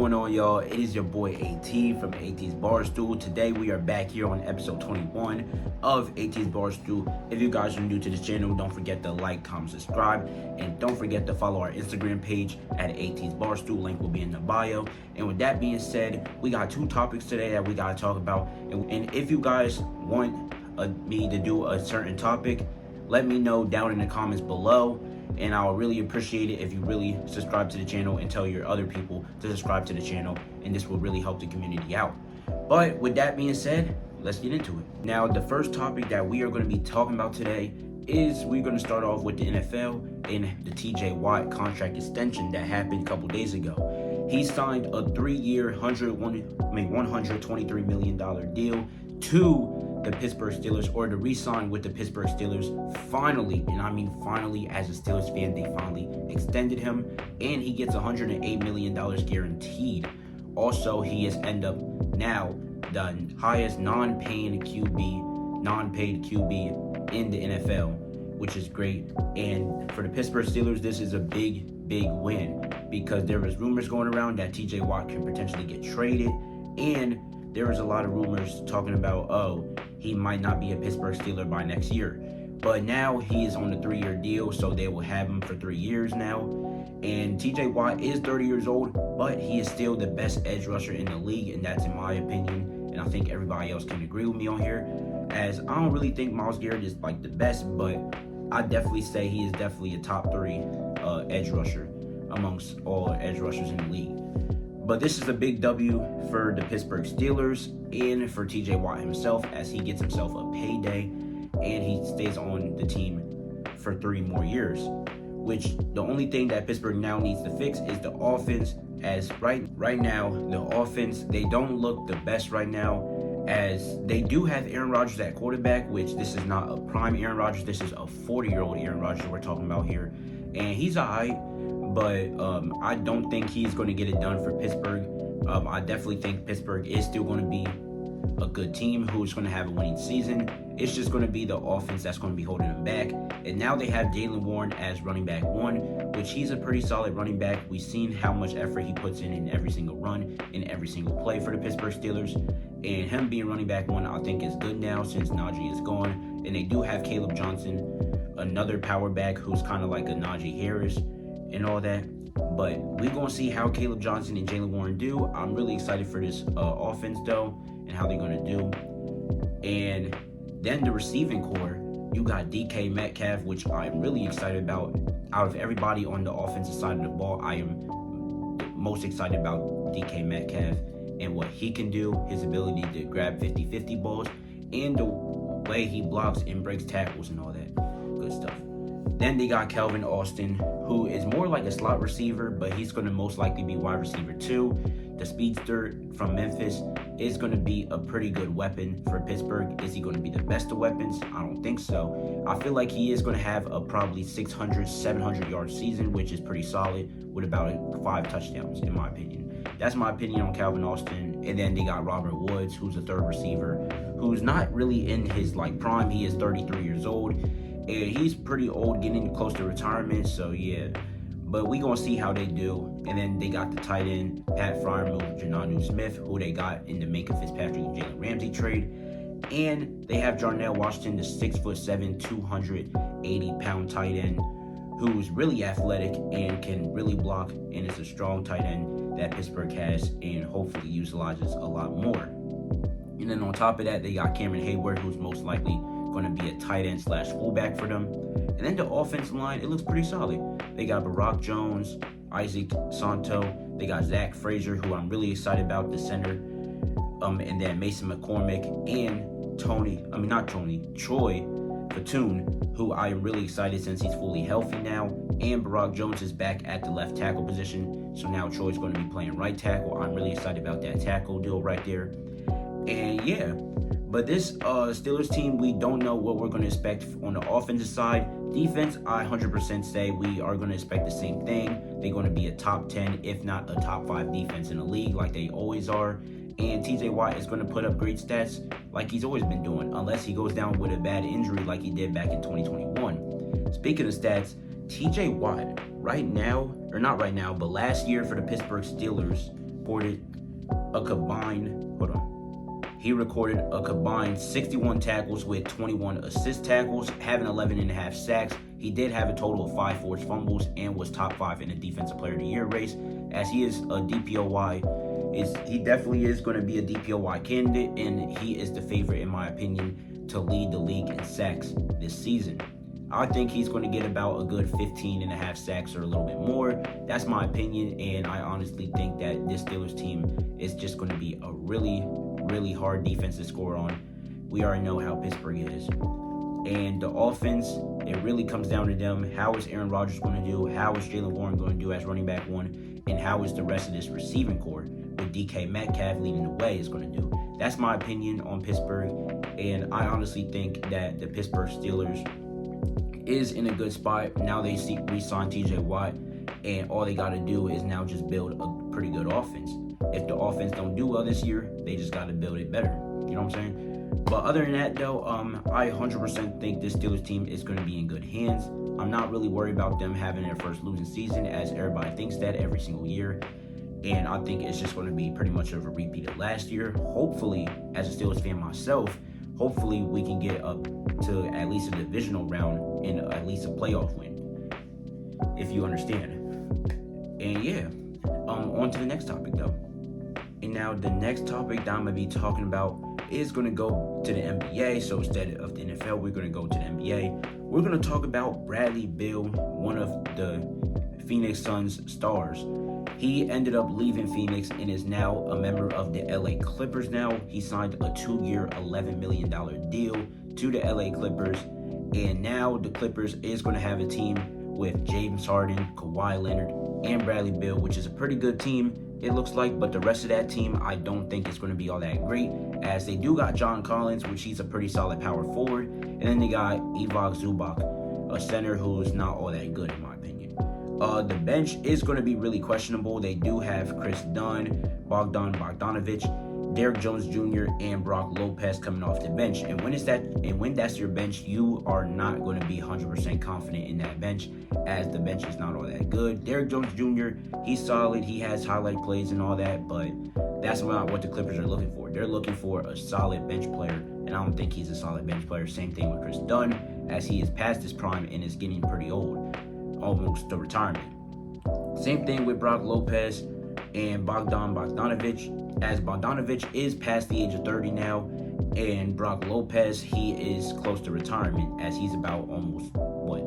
going on, y'all? It is your boy AT from AT's Barstool. Today we are back here on episode 21 of AT's Barstool. If you guys are new to this channel, don't forget to like, comment, subscribe, and don't forget to follow our Instagram page at AT's Barstool. Link will be in the bio. And with that being said, we got two topics today that we gotta talk about. And if you guys want me to do a certain topic, let me know down in the comments below. And I'll really appreciate it if you really subscribe to the channel and tell your other people to subscribe to the channel, and this will really help the community out. But with that being said, let's get into it. Now, the first topic that we are going to be talking about today is we're going to start off with the NFL and the T.J Watt contract extension that happened a couple days ago. He signed a 3-year, $123 million deal to the Pittsburgh Steelers, or to re-sign with the Pittsburgh Steelers finally, and I mean finally, as a Steelers fan, they finally extended him, and he gets $108 million guaranteed. Also, he has ended up now the highest non-paid QB in the NFL, which is great. And for the Pittsburgh Steelers, this is a big win, because there was rumors going around that T.J Watt can potentially get traded, and there was a lot of rumors talking about, he might not be a Pittsburgh Steeler by next year. But now he is on a 3-year deal, so they will have him for 3 years now. And T.J Watt is 30 years old, but he is still the best edge rusher in the league, and that's in my opinion. And I think everybody else can agree with me on here, as I don't really think Myles Garrett is like the best, but I definitely say he is definitely a top 3 edge rusher amongst all edge rushers in the league. But this is a big W for the Pittsburgh Steelers and for T.J Watt himself, as he gets himself a payday and he stays on the team for 3 more years. Which the only thing that Pittsburgh now needs to fix is the offense, as right now the offense, they don't look the best right now, as they do have Aaron Rodgers at quarterback, which this is not a prime Aaron Rodgers, this is a 40-year-old Aaron Rodgers we're talking about here, and he's alright. But I don't think he's going to get it done for Pittsburgh. I definitely think Pittsburgh is still going to be a good team who's going to have a winning season. It's just going to be the offense that's going to be holding them back. And now they have Jaylen Warren as running back 1, which he's a pretty solid running back. We've seen how much effort he puts in every single run, in every single play for the Pittsburgh Steelers. And him being running back 1, I think is good now since Najee is gone. And they do have Caleb Johnson, another power back who's kind of like a Najee Harris and all that. But we're going to see how Caleb Johnson and Jaylen Warren do. I'm really excited for this offense, though, and how they're going to do. And then the receiving core, you got DK Metcalf, which I'm really excited about. Out of everybody on the offensive side of the ball, I am most excited about DK Metcalf and what he can do, his ability to grab 50-50 balls, and the way he blocks and breaks tackles and all that good stuff. Then they got Calvin Austin, who is more like a slot receiver, but he's going to most likely be wide receiver 2. The speedster from Memphis is going to be a pretty good weapon for Pittsburgh. Is he going to be the best of weapons? I don't think so. I feel like he is going to have a probably 600, 700-yard season, which is pretty solid, with about 5 touchdowns, in my opinion. That's my opinion on Calvin Austin. And then they got Robert Woods, who's a 3rd receiver, who's not really in his prime. He is 33 years old. And he's pretty old, getting close to retirement, so yeah. But we gonna see how they do. And then they got the tight end, Pat Freiermuth, Jonnu Smith, who they got in the Minka Fitzpatrick and Jalen Ramsey trade. And they have Jarnell Washington, the 6'7", 280-pound tight end, who's really athletic and can really block, and is a strong tight end that Pittsburgh has and hopefully utilizes a lot more. And then on top of that, they got Cameron Hayward, who's most likely going to be a tight end / fullback for them. And then the offensive line, it looks pretty solid. They got Barack Jones, Isaac Santo, they got Zach Frazier, who I'm really excited about, the center, and then Mason McCormick, and Troy Platoon, who I am really excited since he's fully healthy now. And Barack Jones is back at the left tackle position, so now Troy's going to be playing right tackle. I'm really excited about that tackle deal right there. And yeah, but this Steelers team, we don't know what we're going to expect on the offensive side. Defense, I 100% say we are going to expect the same thing. They're going to be a top 10, if not a top 5 defense in the league, like they always are. And T.J Watt is going to put up great stats like he's always been doing, unless he goes down with a bad injury like he did back in 2021. Speaking of stats, T.J Watt right now, or not right now, but last year for the Pittsburgh Steelers, recorded a combined 61 tackles with 21 assist tackles, having 11.5 sacks. He did have a total of 5 forced fumbles and was top 5 in the Defensive Player of the Year race, as he is a DPOY. He definitely is going to be a DPOY candidate, and he is the favorite, in my opinion, to lead the league in sacks this season. I think he's going to get about a good 15.5 sacks or a little bit more. That's my opinion, and I honestly think that this Steelers team is just going to be a really, really hard defense to score on. We already know how Pittsburgh is. And the offense, it really comes down to them. How is Aaron Rodgers going to do? How is Jaylen Warren going to do as running back one? And how is the rest of this receiving core with DK Metcalf leading the way is going to do? That's my opinion on Pittsburgh. And I honestly think that the Pittsburgh Steelers is in a good spot. Now they re-sign T.J. Watt, and all they got to do is now just build a pretty good offense. If the offense don't do well this year, they just got to build it better. You know what I'm saying? But other than that, though, I 100% think this Steelers team is going to be in good hands. I'm not really worried about them having their first losing season, as everybody thinks that every single year. And I think it's just going to be pretty much of a repeat of last year. Hopefully, as a Steelers fan myself, hopefully we can get up to at least a divisional round and at least a playoff win, if you understand. And yeah, on to the next topic, though. And now the next topic that I'm going to be talking about is going to go to the NBA. So instead of the NFL, we're going to go to the NBA. We're going to talk about Bradley Beal, one of the Phoenix Suns stars. He ended up leaving Phoenix and is now a member of the LA Clippers now. He signed a 2-year, $11 million deal to the LA Clippers. And now the Clippers is going to have a team with James Harden, Kawhi Leonard, and Bradley Beal, which is a pretty good team, it looks like. But the rest of that team, I don't think it's going to be all that great, as they do got John Collins, which he's a pretty solid power forward. And then they got Ivan Zubac, a center who's not all that good in my opinion. The bench is going to be really questionable. They do have Chris Dunn, Bogdan Bogdanovic, Derrick Jones Jr., and Brock Lopez coming off the bench. And when that's your bench, you are not going to be 100% confident in that bench, as the bench is not all that good. Derrick Jones Jr., he's solid. He has highlight plays and all that, but that's not what the Clippers are looking for. They're looking for a solid bench player, and I don't think he's a solid bench player. Same thing with Chris Dunn, as he is past his prime and is getting pretty old, almost to retirement. Same thing with Brock Lopez and Bogdan Bogdanovic, as Bogdanovic is past the age of 30 now, and Brock Lopez, he is close to retirement, as he's about almost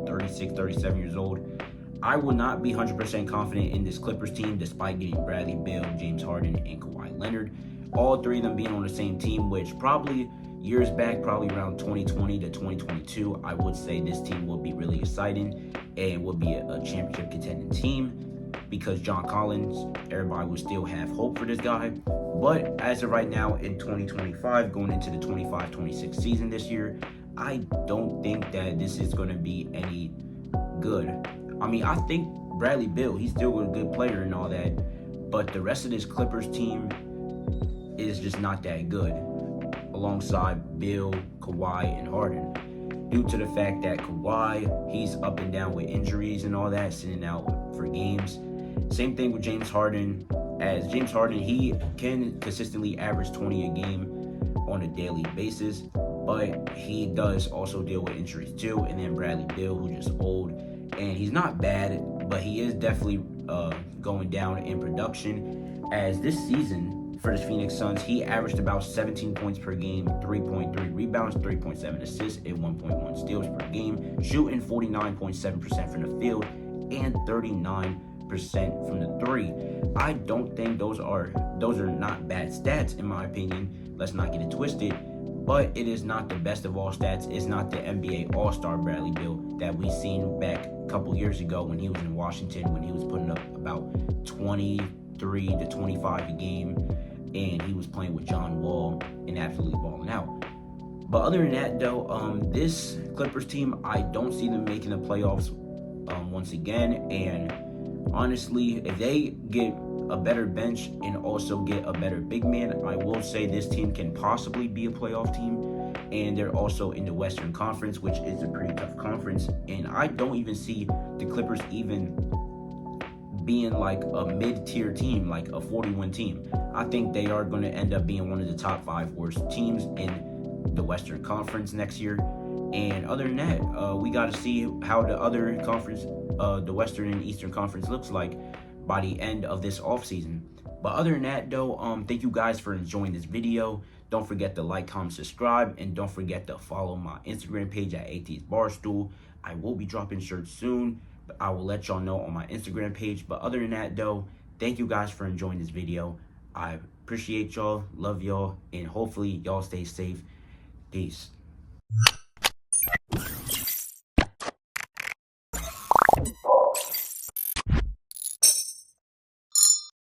36, 37 years old. I will not be 100% confident in this Clippers team, despite getting Bradley Beal, James Harden, and Kawhi Leonard. All three of them being on the same team, which probably years back, probably around 2020 to 2022, I would say this team will be really exciting and will be a championship contending team, because John Collins, everybody will still have hope for this guy. But as of right now, in 2025, going into the 25-26 season this year, I don't think that this is going to be any good. I mean, I think Bradley Beal, he's still a good player and all that, but the rest of this Clippers team is just not that good, alongside Beal, Kawhi, and Harden, due to the fact that Kawhi, he's up and down with injuries and all that, sitting out for games. Same thing with James Harden, as James Harden, he can consistently average 20 a game on a daily basis, but he does also deal with injuries too. And then Bradley Beal, who's just old, and he's not bad, but he is definitely going down in production, as this season for the Phoenix Suns, he averaged about 17 points per game, 3.3 rebounds, 3.7 assists, and 1.1 steals per game, shooting 49.7% from the field and 39% from the three. I don't think those are not bad stats in my opinion. Let's not get it twisted, but it is not the best of all stats. It's not the NBA All-Star Bradley Beal that we seen back a couple years ago when he was in Washington, when he was putting up about 23 to 25 a game, and he was playing with John Wall and absolutely balling out. But other than that, though, this Clippers team, I don't see them making the playoffs once again. And honestly, if they get a better bench and also get a better big man, I will say this team can possibly be a playoff team. And they're also in the Western Conference, which is a pretty tough conference. And I don't even see the Clippers even being like a mid-tier team, like a 40-win team. I think they are going to end up being one of the top 5 worst teams in the Western Conference next year. And other than that, we got to see how the other conference, the Western and Eastern Conference, looks like by the end of this offseason. But other than that, though, thank you guys for enjoying this video. Don't forget to like, comment, subscribe, and don't forget to follow my Instagram page at AT's Barstool. I will be dropping shirts soon, but I will let y'all know on my Instagram page. But other than that, though, thank you guys for enjoying this video. I appreciate y'all, love y'all, and hopefully y'all stay safe. Peace.